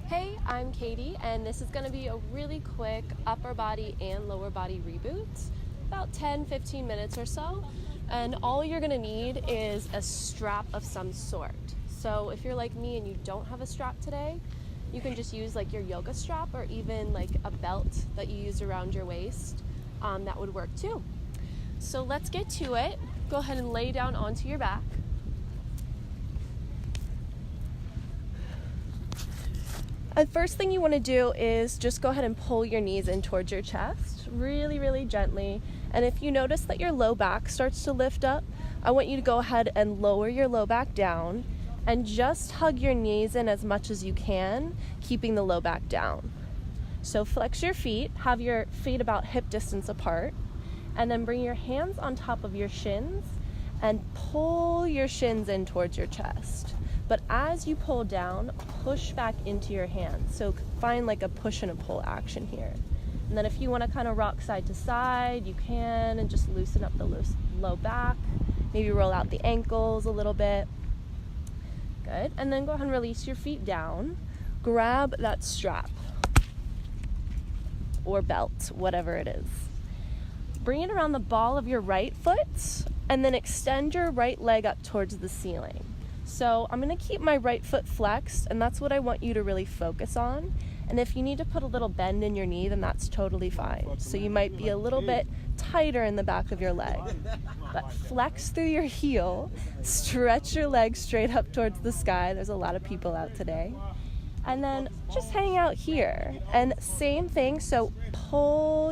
Hey, I'm Katy, and this is going to be a really quick upper body and lower body reboot, about 10-15 minutes or so. And all you're going to need is a strap of some sort. So if you're like me and you don't have a strap today, you can just use like your yoga strap or even like a belt that you use around your waist. That would work too. So let's get to it. Go ahead and lay down onto your back. The first thing you want to do is just go ahead and pull your knees in towards your chest, really, really gently. And if you notice that your low back starts to lift up, I want you to go ahead and lower your low back down and just hug your knees in as much as you can, keeping the low back down. So flex your feet, have your feet about hip distance apart, and then bring your hands on top of your shins and pull your shins in towards your chest. But as you pull down, push back into your hands. So find like a push and a pull action here. And then if you want to kind of rock side to side, you can, and just loosen up the low back. Maybe roll out the ankles a little bit. Good. And then go ahead and release your feet down. Grab that strap or belt, whatever it is. Bring it around the ball of your right foot and then extend your right leg up towards the ceiling. So I'm going to keep my right foot flexed, and that's what I want you to really focus on. And if you need to put a little bend in your knee, then that's totally fine. So you might be a little bit tighter in the back of your leg. But flex through your heel, stretch your legs straight up towards the sky. There's a lot of people out today. And then just hang out here. And same thing, so pull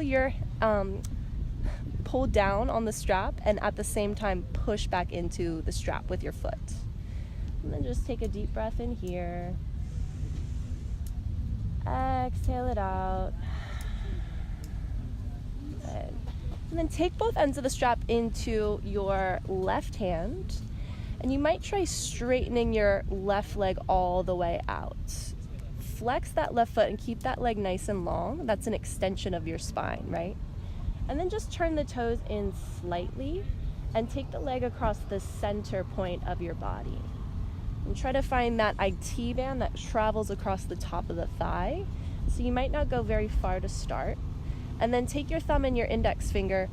down on the strap and at the same time push back into the strap with your foot. And then just take a deep breath in here. Exhale it out. Good. And then take both ends of the strap into your left hand. And you might try straightening your left leg all the way out. Flex that left foot and keep that leg nice and long. That's an extension of your spine, right? And then just turn the toes in slightly and take the leg across the center point of your body. And try to find that IT band that travels across the top of the thigh. So you might not go very far to start. And then take your thumb and your index finger,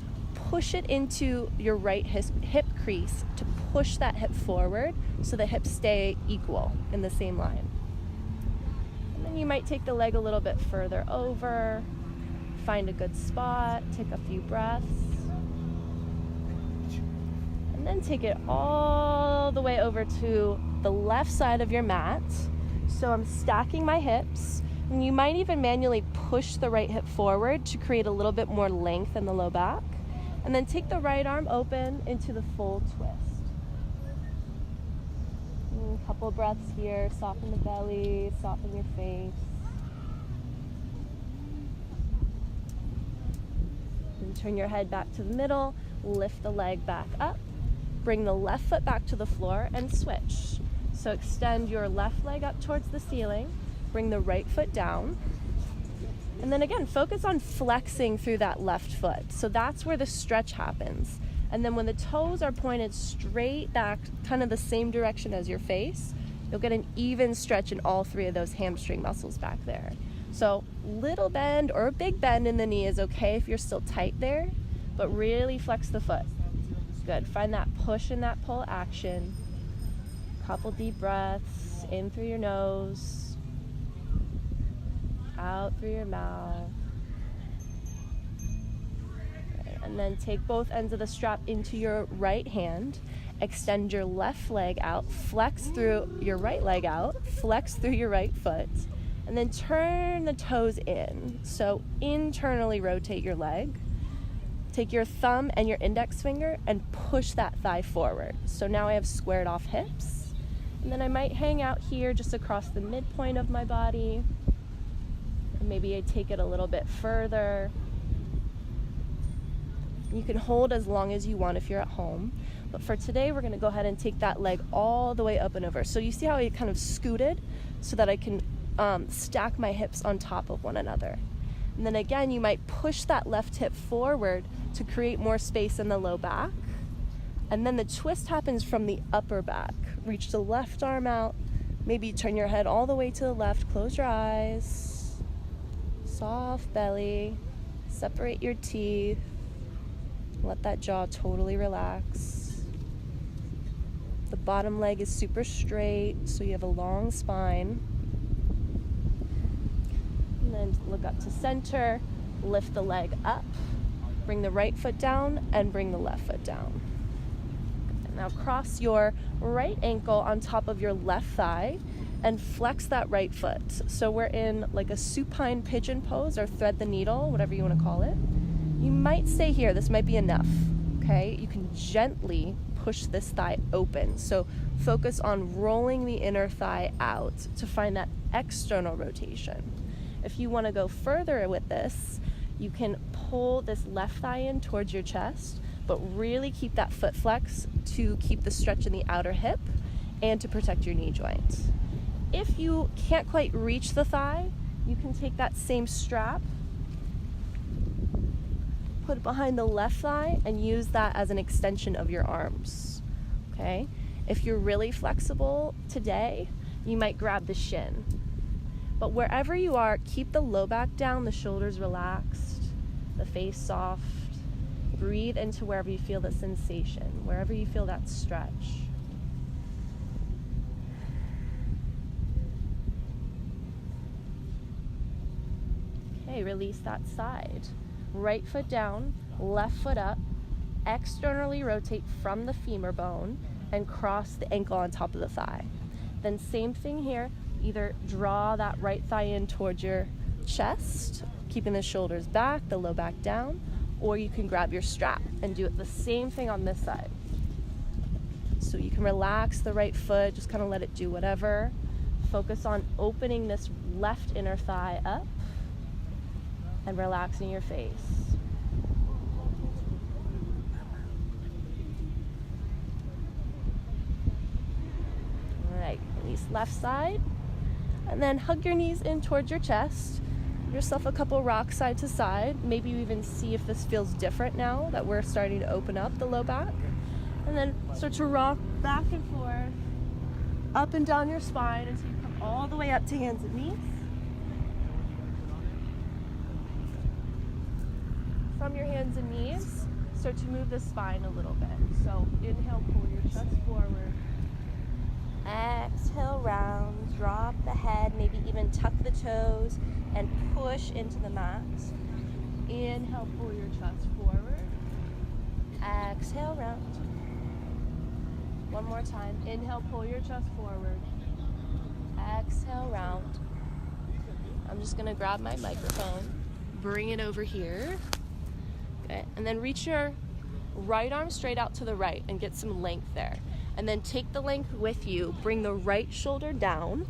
push it into your right hip crease to push that hip forward so the hips stay equal in the same line. And then you might take the leg a little bit further over, find a good spot, take a few breaths. And then take it all the way over to the left side of your mat. So I'm stacking my hips, and you might even manually push the right hip forward to create a little bit more length in the low back. And then take the right arm open into the full twist. And a couple breaths here, soften the belly, soften your face. And turn your head back to the middle, lift the leg back up. Bring the left foot back to the floor and switch. So extend your left leg up towards the ceiling, bring the right foot down, and then again, focus on flexing through that left foot. So that's where the stretch happens. And then when the toes are pointed straight back, kind of the same direction as your face, you'll get an even stretch in all three of those hamstring muscles back there. So little bend or a big bend in the knee is okay if you're still tight there, but really flex the foot. Good. Find that push and that pull action. Couple deep breaths in through your nose, out through your mouth. Okay. And then take both ends of the strap into your right hand. Extend your left leg out, flex through your right leg out, flex through your right foot, and then turn the toes in. So internally rotate your leg. Take your thumb and your index finger and push that thigh forward. So now I have squared off hips. And then I might hang out here just across the midpoint of my body. And maybe I take it a little bit further. You can hold as long as you want if you're at home. But for today, we're going to go ahead and take that leg all the way up and over. So you see how I kind of scooted so that I can stack my hips on top of one another. And then again, you might push that left hip forward to create more space in the low back. And then the twist happens from the upper back. Reach the left arm out, Maybe turn your head all the way to the left, close your eyes, soft belly, separate your teeth, let that jaw totally relax. The bottom leg is super straight, so you have a long spine. And then look up to center, lift the leg up, bring the right foot down, and bring the left foot down. Now cross your right ankle on top of your left thigh and flex that right foot. So we're in like a supine pigeon pose, or thread the needle, whatever you want to call it. You might stay here, this might be enough, okay? You can gently push this thigh open. So focus on rolling the inner thigh out to find that external rotation. If you want to go further with this, you can pull this left thigh in towards your chest, but really keep that foot flex to keep the stretch in the outer hip and to protect your knee joint. If you can't quite reach the thigh, you can take that same strap, put it behind the left thigh, and use that as an extension of your arms, okay? If you're really flexible today, you might grab the shin. But wherever you are, keep the low back down, the shoulders relaxed, the face soft. Breathe into wherever you feel the sensation, wherever you feel that stretch. Okay, release that side. Right foot down, left foot up, externally rotate from the femur bone and cross the ankle on top of the thigh. Then same thing here, either draw that right thigh in towards your chest, keeping the shoulders back, the low back down, or you can grab your strap and do it the same thing on this side. So you can relax the right foot, just kind of let it do whatever. Focus on opening this left inner thigh up and relaxing your face. All right, release left side, and then hug your knees in towards your chest. Give yourself a couple rocks side to side. Maybe you even see if this feels different now that we're starting to open up the low back. And then start to rock back and forth, up and down your spine until you come all the way up to hands and knees. From your hands and knees, start to move the spine a little bit. So inhale, pull your chest forward. Exhale, round, drop the head, maybe even tuck the toes and push into the mat. Inhale, pull your chest forward. Exhale, round. One more time. Inhale, pull your chest forward. Exhale, round. I'm just gonna grab my microphone, bring it over here. Okay, and then reach your right arm straight out to the right and get some length there. And then take the length with you, bring the right shoulder down.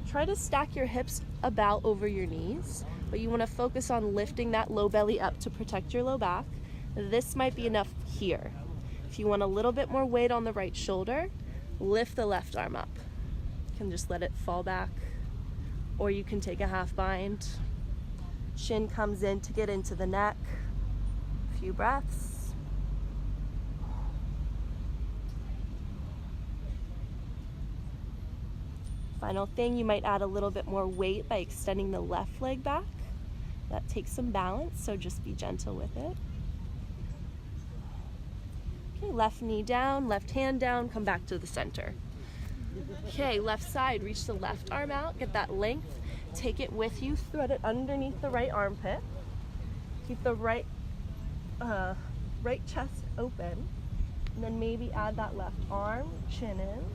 Try to stack your hips about over your knees, but you wanna focus on lifting that low belly up to protect your low back. This might be enough here. If you want a little bit more weight on the right shoulder, lift the left arm up. You can just let it fall back, or you can take a half bind. Chin comes in to get into the neck. A few breaths. Final thing, you might add a little bit more weight by extending the left leg back. That takes some balance, so just be gentle with it. Okay, left knee down, left hand down, come back to the center. Okay, left side, reach the left arm out, get that length, take it with you, thread it underneath the right armpit. Keep the right chest open, and then maybe add that left arm, chin in,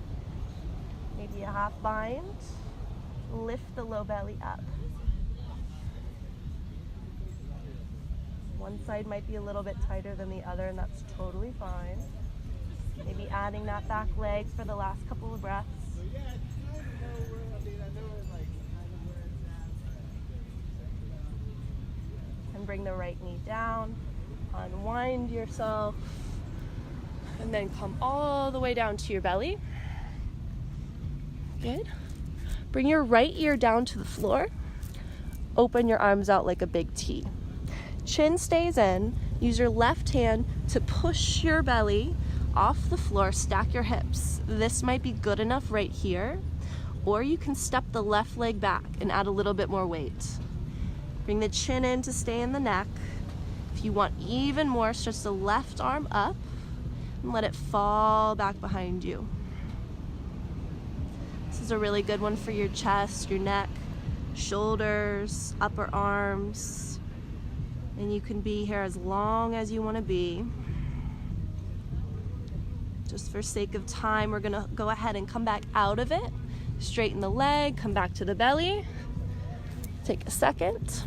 maybe a half bind, lift the low belly up. One side might be a little bit tighter than the other, and that's totally fine. Maybe adding that back leg for the last couple of breaths. And bring the right knee down, unwind yourself, and then come all the way down to your belly. Good. Bring your right ear down to the floor. Open your arms out like a big T. Chin stays in. Use your left hand to push your belly off the floor, stack your hips. This might be good enough right here, or you can step the left leg back and add a little bit more weight. Bring the chin in to stay in the neck. If you want even more, stretch the left arm up and let it fall back behind you. This is a really good one for your chest, your neck, shoulders, upper arms. And you can be here as long as you want to be. Just for sake of time, we're gonna go ahead and come back out of it. Straighten the leg, come back to the belly. Take a second.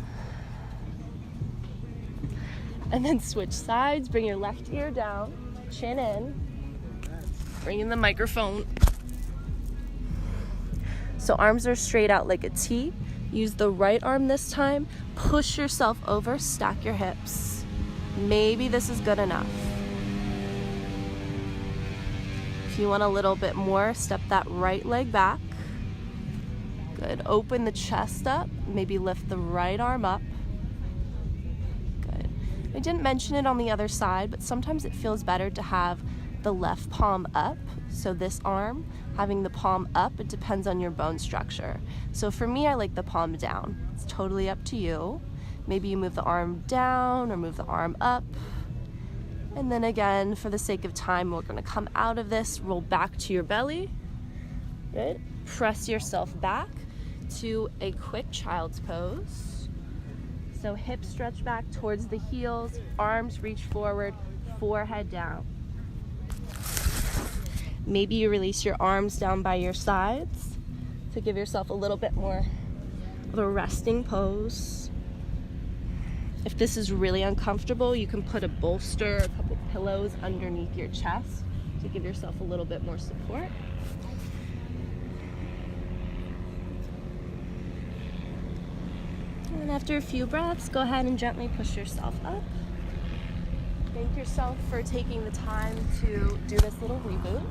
And then switch sides, bring your left ear down, chin in, bring in the microphone. So arms are straight out like a T. Use the right arm this time, push yourself over, stack your hips. Maybe this is good enough. If you want a little bit more, step that right leg back. Good, open the chest up, maybe lift the right arm up. Good. I didn't mention it on the other side, but sometimes it feels better to have the left palm up. So this arm, having the palm up, it depends on your bone structure. So for me, I like the palm down. It's totally up to you. Maybe you move the arm down or move the arm up. And then again, for the sake of time, we're gonna come out of this, roll back to your belly. Good. Press yourself back to a quick child's pose. So hips stretch back towards the heels, arms reach forward, forehead down. Maybe you release your arms down by your sides to give yourself a little bit more of a resting pose. If this is really uncomfortable, you can put a bolster, a couple pillows underneath your chest to give yourself a little bit more support. And after a few breaths, go ahead and gently push yourself up. Thank yourself for taking the time to do this little reboot.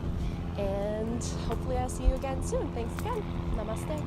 And hopefully I'll see you again soon. Thanks again. Namaste.